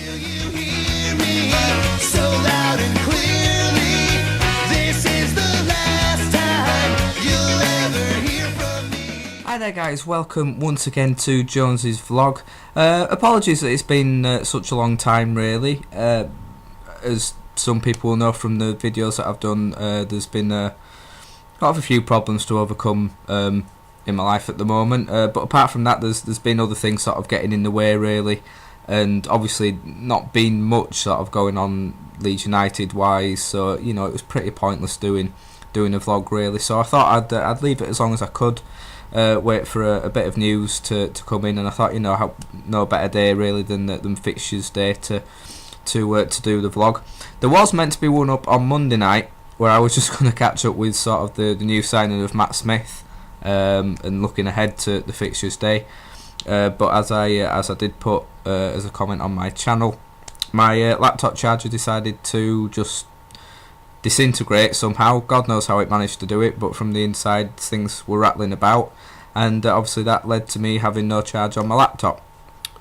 Will you hear me so loud and clearly? This is the last time you'll ever hear from me. Hi there guys, welcome once again to Jonesy's vlog. Apologies that it's been such a long time really. As some people will know from the videos that I've done, there's been a few problems to overcome in my life at the moment, but apart from that there's been other things sort of getting in the way really, and obviously not been much sort of going on Leeds United wise, so you know it was pretty pointless doing a vlog really, so I thought I'd leave it as long as I could, wait for a bit of news to come in, and I thought, you know, no better day really than Fixtures Day to do the vlog. There was meant to be one up on Monday night where I was just going to catch up with sort of the new signing of Matt Smith, and looking ahead to the Fixtures Day, but as I did put as a comment on my channel, my laptop charger decided to just disintegrate somehow. God knows how it managed to do it, but from the inside things were rattling about, and obviously that led to me having no charge on my laptop,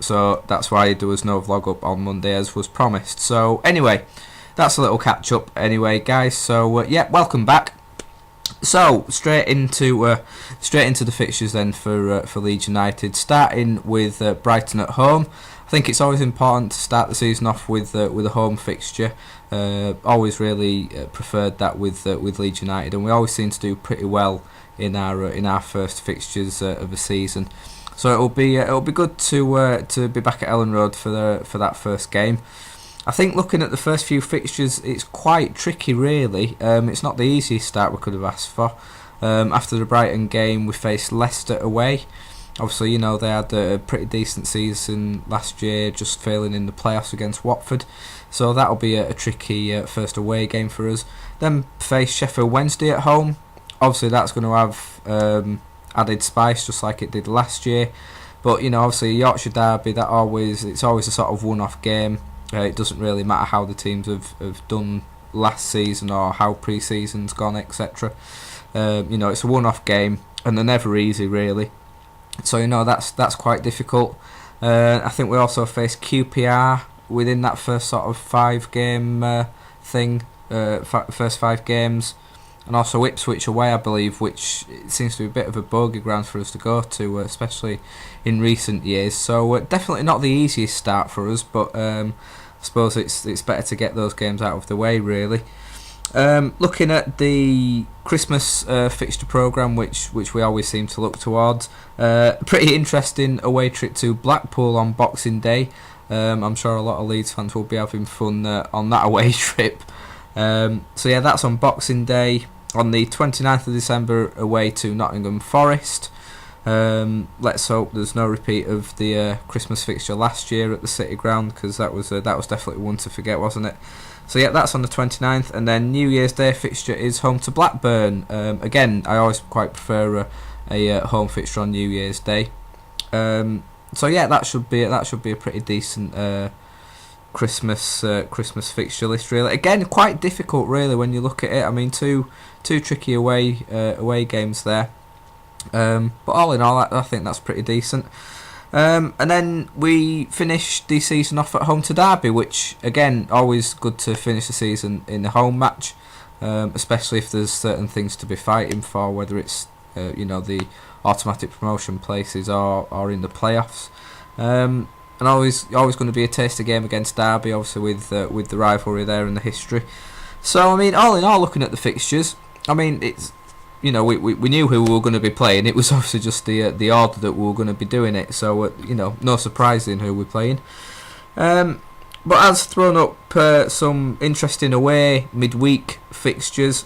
so that's why there was no vlog up on Monday as was promised. So anyway, that's a little catch up anyway guys, so yeah, welcome back. So straight into the fixtures then for Leeds United, starting with Brighton at home. I think it's always important to start the season off with a home fixture. Always really preferred that with Leeds United, and we always seem to do pretty well in our first fixtures of the season. So it'll be good to be back at Ellen Road for that first game. I think looking at the first few fixtures, it's quite tricky really. It's not the easiest start we could have asked for. After the Brighton game, we faced Leicester away. Obviously, you know, they had a pretty decent season last year, just failing in the playoffs against Watford. So that'll be a tricky first away game for us. Then face Sheffield Wednesday at home. Obviously, that's going to have added spice, just like it did last year. But you know, obviously Yorkshire derby, it's always a sort of one-off game. It doesn't really matter how the teams have done last season or how pre-season's gone, etc. You know, it's a one-off game, and they're never easy really. So you know that's quite difficult. I think we also faced QPR within that first sort of 5-game thing, first 5 games, and also Ipswich away, I believe, which seems to be a bit of a bogey ground for us to go to, especially in recent years. So definitely not the easiest start for us, but I suppose it's better to get those games out of the way really. Looking at the Christmas fixture programme, which we always seem to look towards, pretty interesting away trip to Blackpool on Boxing Day. I'm sure a lot of Leeds fans will be having fun on that away trip. So yeah, that's on Boxing Day. On the 29th of December, away to Nottingham Forest. Let's hope there's no repeat of the Christmas fixture last year at the City Ground, because that was definitely one to forget, wasn't it? So yeah, that's on the 29th, and then New Year's Day fixture is home to Blackburn. Again, I always quite prefer a home fixture on New Year's Day. So yeah, that should be a pretty decent Christmas fixture list really. Again, quite difficult really when you look at it. I mean, two tricky away games there. But all in all, I think that's pretty decent. And then we finished the season off at home to Derby, which again, always good to finish the season in a home match, especially if there's certain things to be fighting for, whether it's you know, the automatic promotion places or in the playoffs. And always going to be a taster game against Derby, obviously with the rivalry there and the history. So I mean, all in all, looking at the fixtures, I mean, it's, you know, we knew who we were going to be playing. It was obviously just the order that we were going to be doing it. So you know, no surprise in who we're playing. But as thrown up some interesting away midweek fixtures,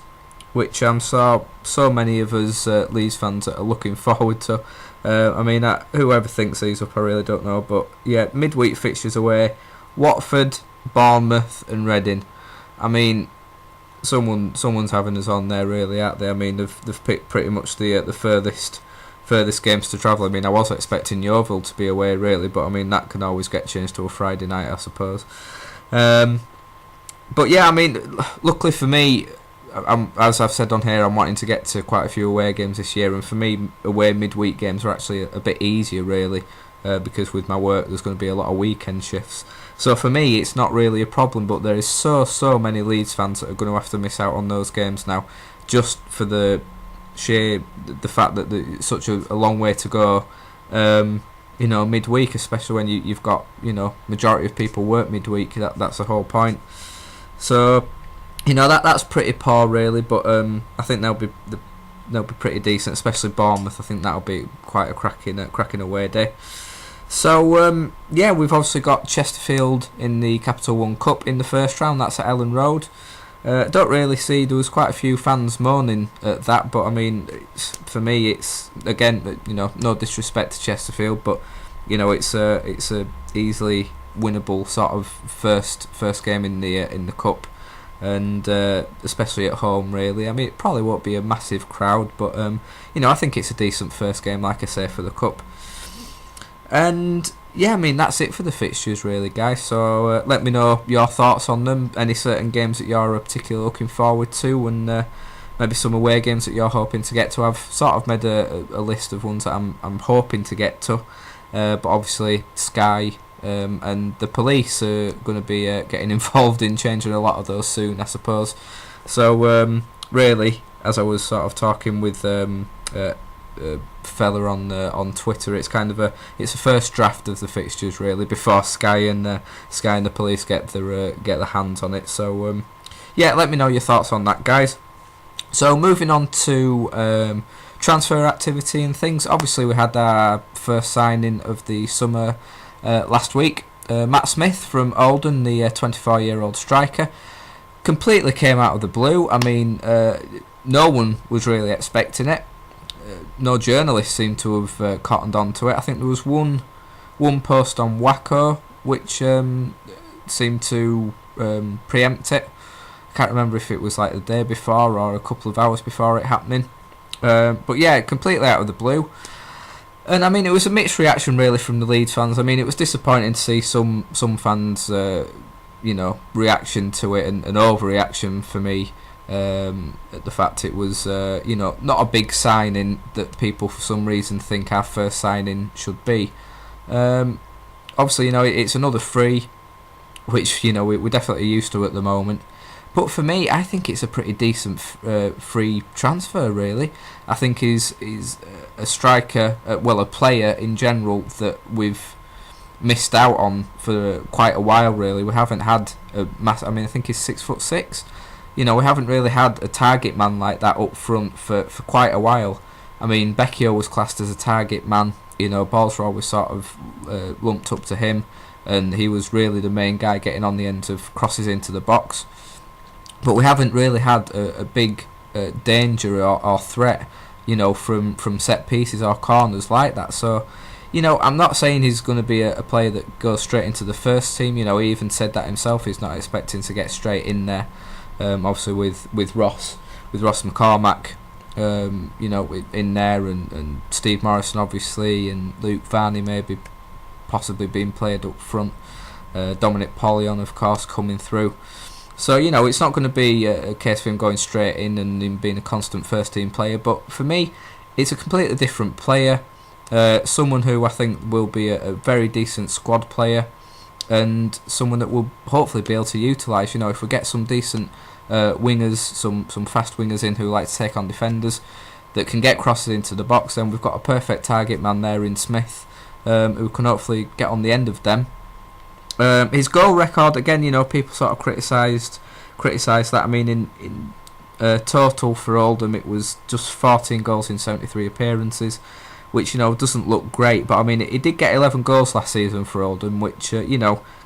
which I'm so many of us Leeds fans are looking forward to. I mean, whoever thinks these up, I really don't know. But yeah, midweek fixtures away: Watford, Bournemouth, and Reading. I mean, someone's having us on there, really, aren't they? I mean, they've picked pretty much the furthest games to travel. I mean, I was expecting Yeovil to be away, really, but I mean that can always get changed to a Friday night, I suppose. But yeah, I mean, luckily for me, as I've said on here, I'm wanting to get to quite a few away games this year, and for me, away midweek games are actually a bit easier, really. because with my work there's going to be a lot of weekend shifts. So for me it's not really a problem, but there is so many Leeds fans that are going to have to miss out on those games now, just for the fact that it's such a long way to go. Midweek, especially when you've got majority of people work midweek. That's the whole point. So that's pretty poor really, but I think they'll be pretty decent, especially Bournemouth. I think that'll be quite a cracking away day. So we've obviously got Chesterfield in the Capital One Cup in the first round. That's at Ellen Road. Don't really see, there was quite a few fans moaning at that, but I mean, for me, it's again, no disrespect to Chesterfield, but it's a easily winnable sort of first game in the cup, and especially at home, really. I mean, it probably won't be a massive crowd, but I think it's a decent first game, like I say, for the cup. And yeah, I mean, that's it for the fixtures really, guys. So let me know your thoughts on them, any certain games that you're particularly looking forward to, and maybe some away games that you're hoping to get to. I've sort of made a list of ones that I'm hoping to get to, but obviously Sky and the police are going to be getting involved in changing a lot of those soon, I suppose. So really, as I was sort of talking with fella on Twitter, it's kind of a first draft of the fixtures really, before Sky and the police get their hands on it. So let me know your thoughts on that, guys. So moving on to transfer activity and things. Obviously we had our first signing of the summer last week. Matt Smith from Oldham, the 24-year-old striker, completely came out of the blue. I mean, no one was really expecting it. No journalists seem to have cottoned on to it. I think there was one post on Wacko which seemed to preempt it. I can't remember if it was like the day before or a couple of hours before it happening. But yeah, completely out of the blue. And I mean, it was a mixed reaction really from the Leeds fans. I mean, it was disappointing to see some fans, reaction to it, and an overreaction for me. At the fact it was not a big signing that people for some reason think our first signing should be. Obviously it's another free, which we're definitely used to at the moment, but for me I think it's a pretty decent free transfer really. I think he's a striker, a player in general that we've missed out on for quite a while really. We haven't had I think he's 6'6". We haven't really had a target man like that up front for quite a while. I mean, Becchio was classed as a target man. Balls were always sort of lumped up to him, and he was really the main guy getting on the end of crosses into the box. But we haven't really had a big danger or threat, from set pieces or corners like that. So, I'm not saying he's going to be a player that goes straight into the first team. He even said that himself. He's not expecting to get straight in there. Obviously with Ross McCormack, in there, and Steve Morrison obviously, and Luke Varney maybe possibly being played up front. Dominic Pollion of course coming through. So it's not going to be a case of him going straight in and him being a constant first team player. But for me, it's a completely different player. Someone who I think will be a very decent squad player, and someone that will hopefully be able to utilise, if we get some decent wingers, some fast wingers in who like to take on defenders, that can get crosses into the box, then we've got a perfect target man there in Smith, who can hopefully get on the end of them. His goal record, again, people sort of criticised that. I mean, in total for Oldham, it was just 14 goals in 73 appearances, which doesn't look great, but I mean he did get 11 goals last season for Oldham, which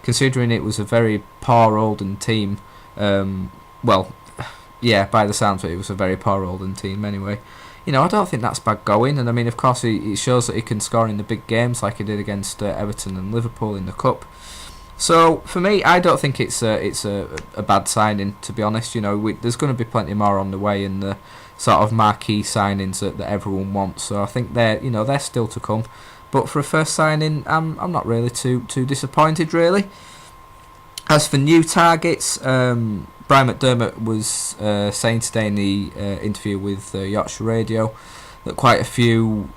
considering it was a very poor Oldham team, by the sounds of it, it was a very poor Oldham team anyway. I don't think that's bad going, and I mean of course it shows that he can score in the big games like he did against Everton and Liverpool in the cup. So for me, I don't think it's a bad signing, to be honest. There's going to be plenty more on the way, and the sort of marquee signings that everyone wants. So I think they're still to come. But for a first signing, I'm not really too disappointed really. As for new targets, Brian McDermott was saying today in the interview with Yorkshire Radio that quite a few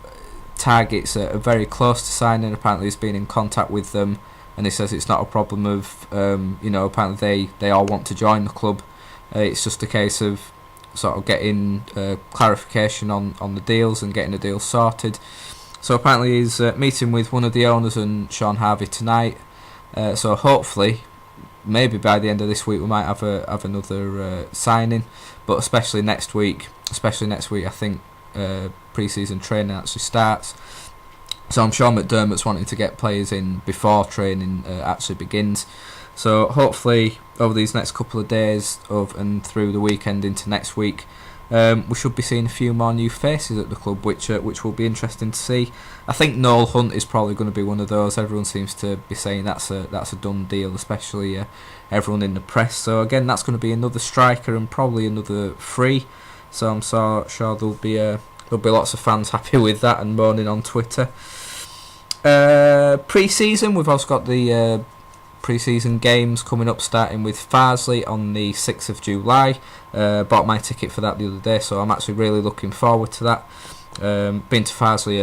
targets are very close to signing. Apparently he's been in contact with them, and he says it's not a problem of, apparently they all want to join the club. It's just a case of sort of getting clarification on the deals and getting the deals sorted. So apparently he's meeting with one of the owners and Sean Harvey tonight. So hopefully, maybe by the end of this week we might have another signing. But especially next week, I think pre-season training actually starts. So I'm sure McDermott's wanting to get players in before training actually begins. So hopefully over these next couple of days and through the weekend into next week, we should be seeing a few more new faces at the club, which will be interesting to see. I think Noel Hunt is probably going to be one of those. Everyone seems to be saying that's a done deal, especially everyone in the press. So again, that's going to be another striker and probably another free. So I'm sure there'll be lots of fans happy with that and moaning on Twitter. Pre-season, we've also got the pre-season games coming up, starting with Farsley on the 6th of July. Bought my ticket for that the other day, so I'm actually really looking forward to that. Been to Farsley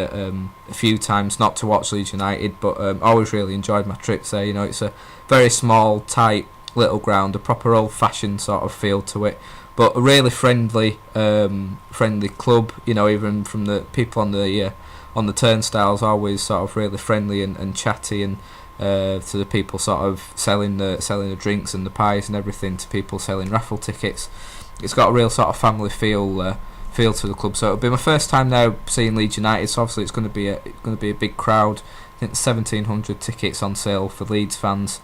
a few times, not to watch Leeds United, but always really enjoyed my trips there. It's a very small, tight little ground, a proper old-fashioned sort of feel to it, but a really friendly club. Even from the people on the turnstiles, always sort of really friendly and chatty, and to the people sort of selling the drinks and the pies and everything, to people selling raffle tickets. It's got a real sort of family feel to the club. So it'll be my first time now seeing Leeds United. So obviously it's going to be a big crowd. I think 1,700 tickets on sale for Leeds fans.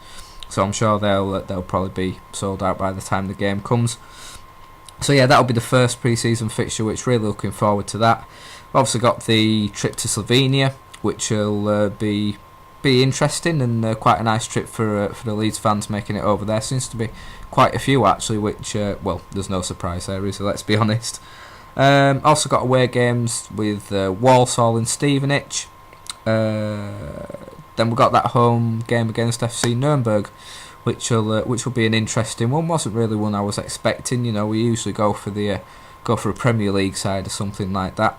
So I'm sure they'll probably be sold out by the time the game comes. So yeah, that'll be the first pre-season fixture, which really looking forward to that. We've obviously got the trip to Slovenia, which will be interesting, and quite a nice trip for the Leeds fans making it over there. Seems to be quite a few actually, which there's no surprise there, is there? Let's be honest. Also got away games with Walsall and Stevenage. Then we've got that home game against F.C. Nuremberg, which will be an interesting one. Wasn't really one I was expecting. We usually go for a Premier League side or something like that.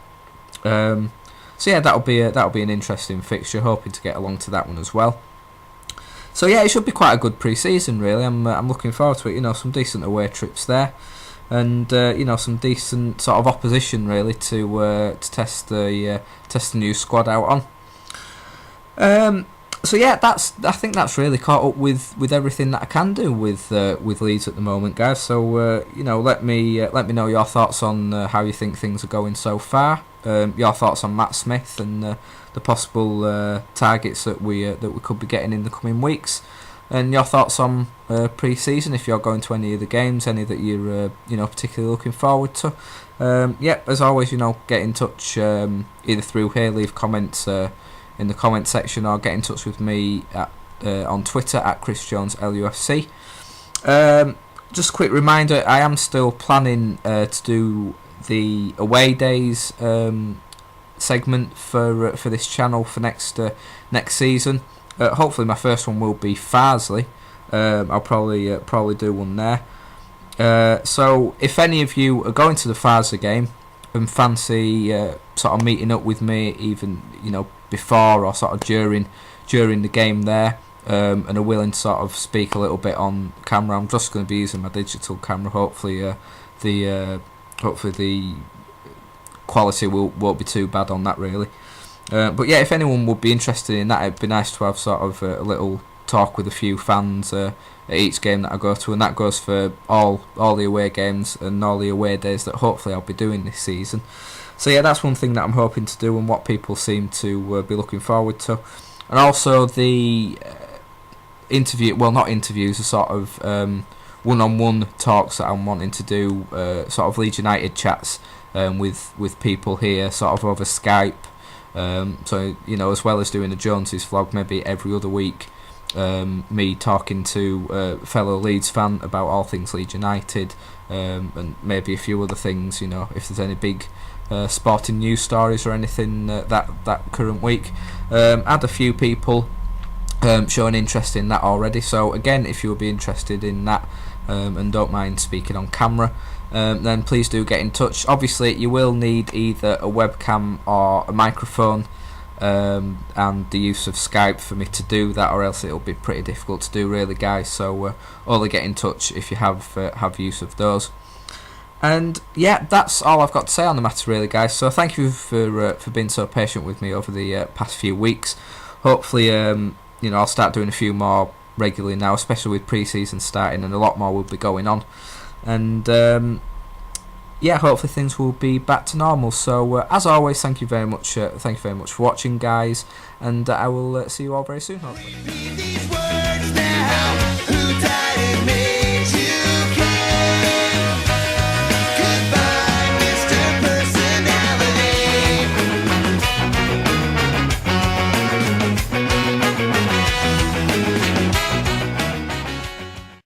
So yeah, that'll be an interesting fixture. Hoping to get along to that one as well. So yeah, it should be quite a good pre-season really. I'm looking forward to it. Some decent away trips there, and some decent sort of opposition really to test the new squad out on. So yeah, I think that's really caught up with everything that I can do with Leeds at the moment, guys. So let me know your thoughts on how you think things are going so far. Your thoughts on Matt Smith and the possible targets that we could be getting in the coming weeks, and your thoughts on pre-season, if you're going to any of the games, any that you're particularly looking forward to. As always, get in touch either through here, leave comments in the comment section, or get in touch with me on Twitter at ChrisJonesLUFC. Just a quick reminder, I am still planning to do the away days segment for this channel for next season. Hopefully my first one will be Farsley. I'll probably do one there. So if any of you are going to the Farsley game and fancy sort of meeting up with me, even before or sort of during the game there, and are willing to sort of speak a little bit on camera, I'm just going to be using my digital camera. Hopefully the quality won't be too bad on that really. But yeah, if anyone would be interested in that, it'd be nice to have sort of a little talk with a few fans at each game that I go to, and that goes for all the away games and all the away days that hopefully I'll be doing this season. So yeah, that's one thing that I'm hoping to do, and what people seem to be looking forward to. And also the not interviews, the sort of one-on-one talks that I'm wanting to do, sort of Leeds United chats with people here, sort of over Skype. So as well as doing a Jonesy's vlog, maybe every other week, me talking to a fellow Leeds fan about all things Leeds United, and maybe a few other things. If there's any big sporting news stories or anything that current week. Had a few people showing interest in that already. So again, if you would be interested in that and don't mind speaking on camera, then please do get in touch. Obviously, you will need either a webcam or a microphone. and the use of Skype for me to do that, or else it'll be pretty difficult to do, really, guys. So only get in touch if you have use of those. And yeah, that's all I've got to say on the matter, really, guys. So thank you for being so patient with me over the past few weeks. Hopefully, I'll start doing a few more regularly now, especially with pre-season starting, and a lot more will be going on. And hopefully things will be back to normal. So as always, thank you very much. Thank you very much for watching, guys, and I will see you all very soon, hopefully.